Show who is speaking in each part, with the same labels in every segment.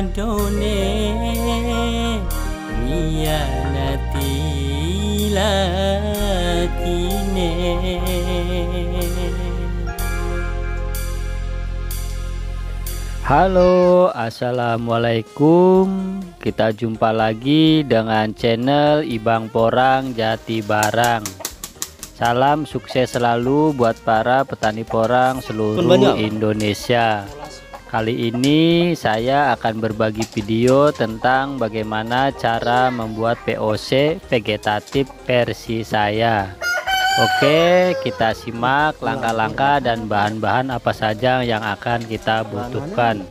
Speaker 1: adone ngianati latine. Halo, assalamualaikum. Kita jumpa lagi dengan channel Ibang Porang Jati Barang. Salam sukses selalu buat para petani porang seluruh Indonesia. Kali ini saya akan berbagi video tentang bagaimana cara membuat POC vegetatif versi saya. Oke, kita simak langkah-langkah dan bahan-bahan apa saja yang akan kita butuhkan.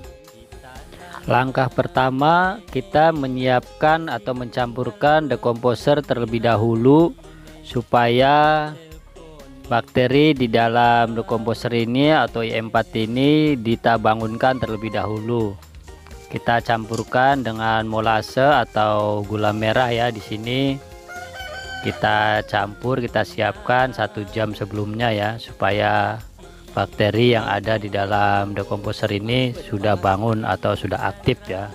Speaker 1: Langkah pertama, kita menyiapkan atau mencampurkan dekomposer terlebih dahulu supaya bakteri di dalam dekomposer ini atau IM4 ini kita bangunkan terlebih dahulu. Kita campurkan dengan molase atau gula merah ya di sini. Kita campur, kita siapkan 1 jam sebelumnya ya, supaya bakteri yang ada di dalam dekomposer ini sudah bangun atau sudah aktif ya.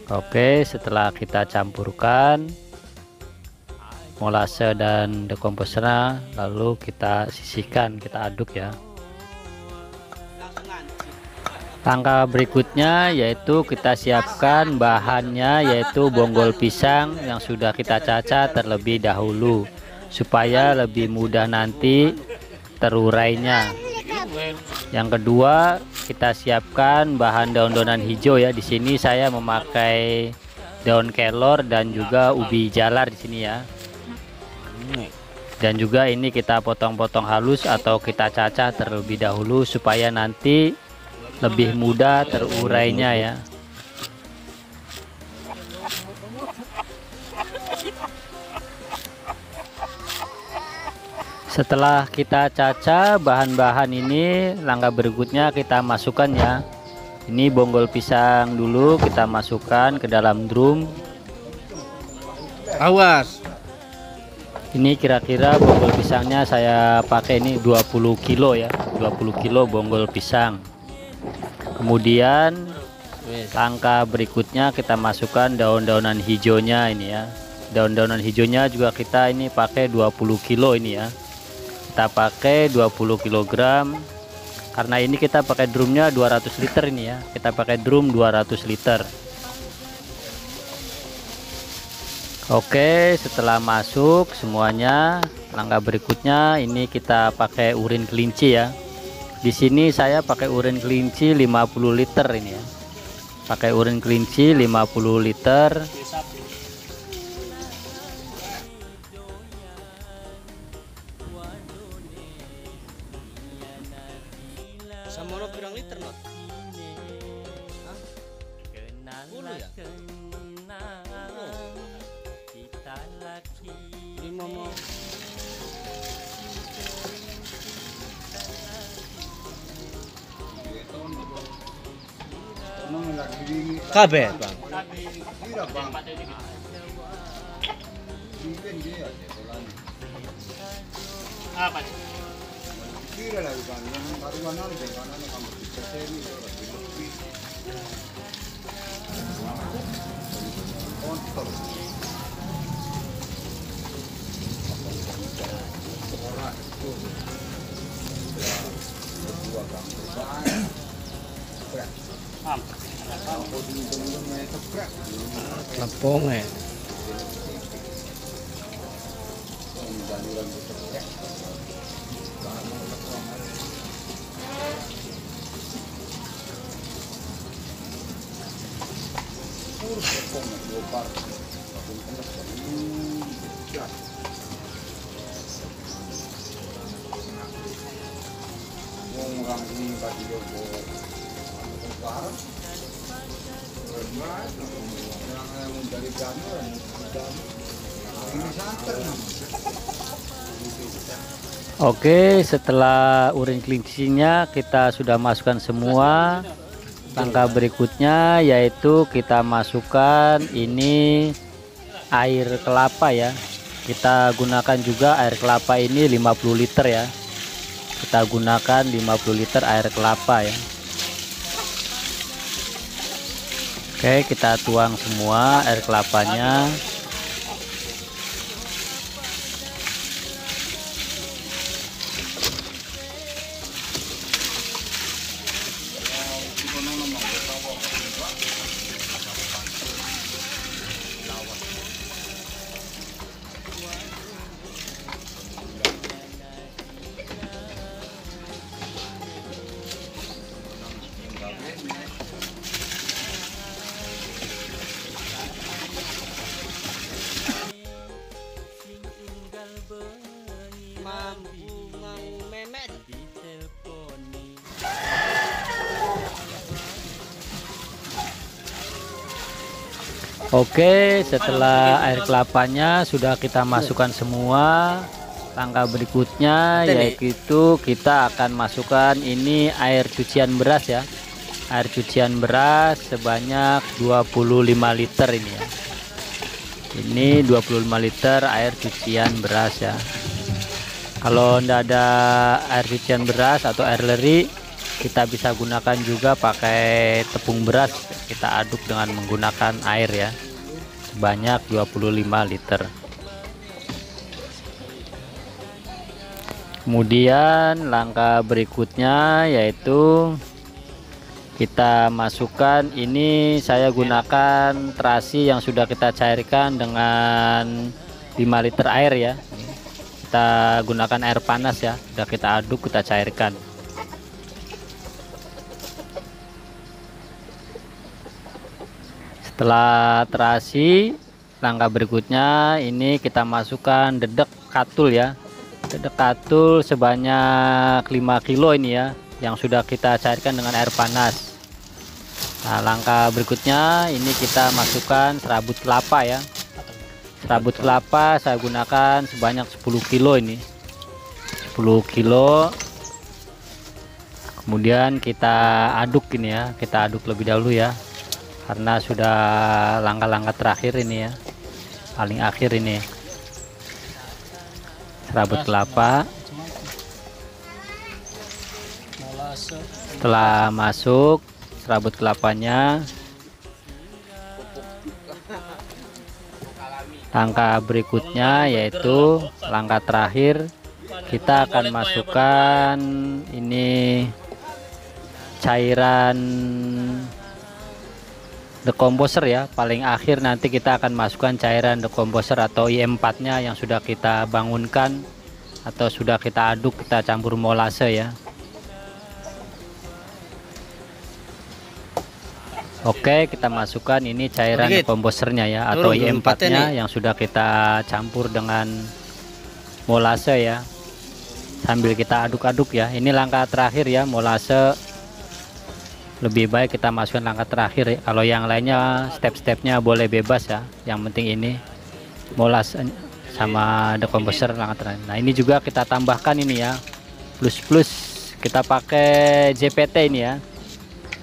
Speaker 1: Oke, setelah kita campurkan molase dan dekomposernya, lalu kita sisihkan, kita aduk ya. Langkah berikutnya yaitu kita siapkan bahannya, yaitu bonggol pisang yang sudah kita cacah terlebih dahulu supaya lebih mudah nanti terurainya. Yang kedua, kita siapkan bahan daun-daunan hijau ya. Di sini saya memakai daun kelor dan juga ubi jalar di sini ya. Dan juga ini kita potong-potong halus atau kita cacah terlebih dahulu supaya nanti lebih mudah terurainya ya. Setelah kita cacah bahan-bahan ini, langkah berikutnya kita masukkan ya. Ini bonggol pisang dulu kita masukkan ke dalam drum.
Speaker 2: Awas.
Speaker 1: Ini kira-kira bonggol pisangnya saya pakai ini 20 kilo ya, 20 kilo bonggol pisang. Kemudian langkah berikutnya kita masukkan daun-daunan hijaunya ini ya. Daun-daunan hijaunya juga kita ini pakai 20 kilo ini ya. Kita pakai 20 kg karena ini kita pakai drumnya 200 liter ini ya. Kita pakai drum 200 liter. Oke, setelah masuk semuanya, langkah berikutnya ini kita pakai urin kelinci ya. Di sini saya pakai urin kelinci 50 liter ini ya. Pakai urin kelinci 50 liter.
Speaker 2: Sama pirang liter not? Hah? 10 ya? 5 mau. Kabeh, Bang.
Speaker 3: Apa?
Speaker 2: Lepong ya.
Speaker 1: Oke, setelah urin kelincinya kita sudah masukkan semua. Langkah berikutnya yaitu kita masukkan ini air kelapa ya. Kita gunakan juga air kelapa ini 50 liter ya. Kita gunakan 50 liter air kelapa ya. Oke, kita tuang semua air kelapanya.
Speaker 2: Mampu mang memet.
Speaker 1: Oke, setelah air kelapanya sudah kita masukkan semua, langkah berikutnya yaitu kita akan masukkan ini air cucian beras ya. Air cucian beras sebanyak 25 liter ini ya. Ini 25 liter air cucian beras ya. Kalau tidak ada air cucian beras atau air leri, kita bisa gunakan juga pakai tepung beras. Kita aduk dengan menggunakan air ya, sebanyak 25 liter. Kemudian langkah berikutnya yaitu kita masukkan, ini saya gunakan terasi yang sudah kita cairkan dengan 5 liter air ya. Kita gunakan air panas ya, sudah kita aduk, kita cairkan. Setelah terasi, langkah berikutnya ini kita masukkan dedek katul ya. Dedek katul sebanyak 5 kilo ini ya, yang sudah kita cairkan dengan air panas. Nah, langkah berikutnya ini kita masukkan serabut kelapa ya. Serabut kelapa saya gunakan sebanyak 10 kilo ini. 10 kilo. Kemudian kita aduk ini ya, kita aduk lebih dahulu ya. Karena sudah langkah-langkah terakhir ini ya, paling akhir ini serabut kelapa. Setelah masuk serabut kelapanya, langkah berikutnya yaitu langkah terakhir, kita akan masukkan ini cairan decomposer ya. Paling akhir nanti kita akan masukkan cairan decomposer atau IM4 nya yang sudah kita bangunkan atau sudah kita aduk, kita campur molase ya. Oke, kita masukkan ini cairan decomposernya ya, atau IM4 nya yang sudah kita campur dengan molase ya, sambil kita aduk-aduk ya. Ini langkah terakhir ya, molase lebih baik kita masukkan langkah terakhir ya. Kalau yang lainnya step-stepnya boleh bebas ya, yang penting ini molase sama decomposer langkah terakhir. Nah, ini juga kita tambahkan ini ya, plus kita pakai JPT ini ya,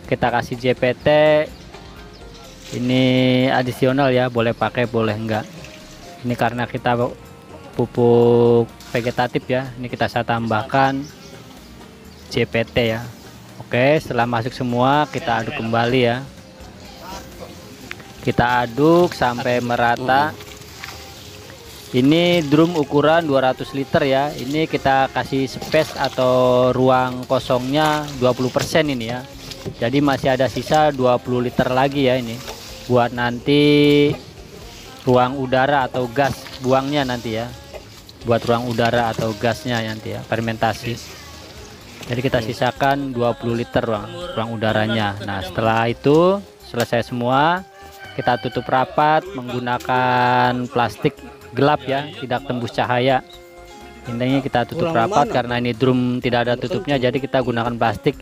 Speaker 1: kita kasih JPT ini adisional ya, boleh pakai boleh enggak. Ini karena kita pupuk vegetatif ya, ini saya tambahkan JPT ya. Oke, setelah masuk semua kita aduk kembali ya, kita aduk sampai merata. Ini drum ukuran 200 liter ya, ini kita kasih space atau ruang kosongnya 20% ini ya. Jadi masih ada sisa 20 liter lagi ya, ini buat nanti ruang udara atau gas buangnya nanti ya, buat ruang udara atau gasnya nanti ya, fermentasi. Jadi kita sisakan 20 liter ruang udaranya. Nah, setelah itu selesai semua, kita tutup rapat menggunakan plastik gelap ya, tidak tembus cahaya. Intinya kita tutup rapat karena ini drum tidak ada tutupnya, jadi kita gunakan plastik.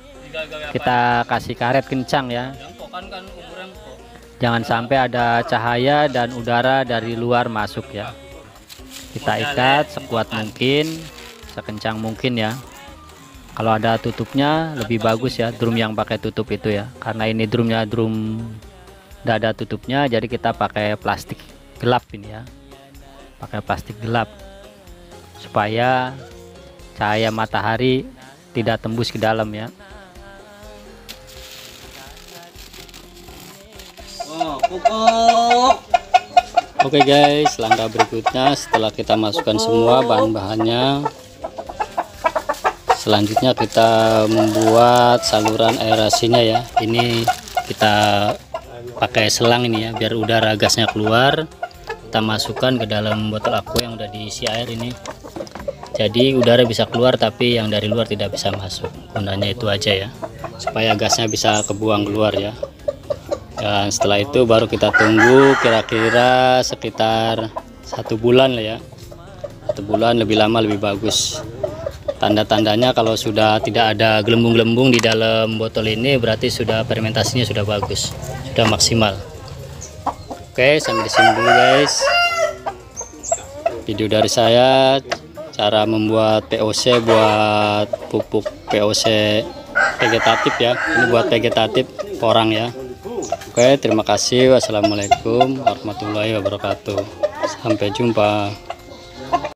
Speaker 1: Kita kasih karet kencang ya, jangan sampai ada cahaya dan udara dari luar masuk ya. Kita ikat sekuat mungkin, sekencang mungkin ya. Kalau ada tutupnya lebih bagus ya, drum yang pakai tutup itu ya, karena ini drumnya drum tidak ada tutupnya, jadi kita pakai plastik gelap ini ya, pakai plastik gelap supaya cahaya matahari tidak tembus ke dalam ya. Oke guys, langkah berikutnya setelah kita masukkan semua bahan-bahannya, selanjutnya kita membuat saluran aerasinya ya. Ini kita pakai selang ini ya, biar udara gasnya keluar. Kita masukkan ke dalam botol aqua yang udah diisi air ini. Jadi udara bisa keluar tapi yang dari luar tidak bisa masuk. Gunanya itu aja ya, supaya gasnya bisa kebuang keluar ya. Dan setelah itu baru kita tunggu kira-kira sekitar 1 bulan lah ya. 1 bulan, lebih lama lebih bagus. Tanda-tandanya kalau sudah tidak ada gelembung-gelembung di dalam botol ini berarti sudah fermentasinya sudah bagus, sudah maksimal. Oke, sampai di sini dulu guys video dari saya, cara membuat POC buat pupuk POC vegetatif ya. Ini buat vegetatif porang ya. Oke, terima kasih. Wassalamualaikum warahmatullahi wabarakatuh. Sampai jumpa.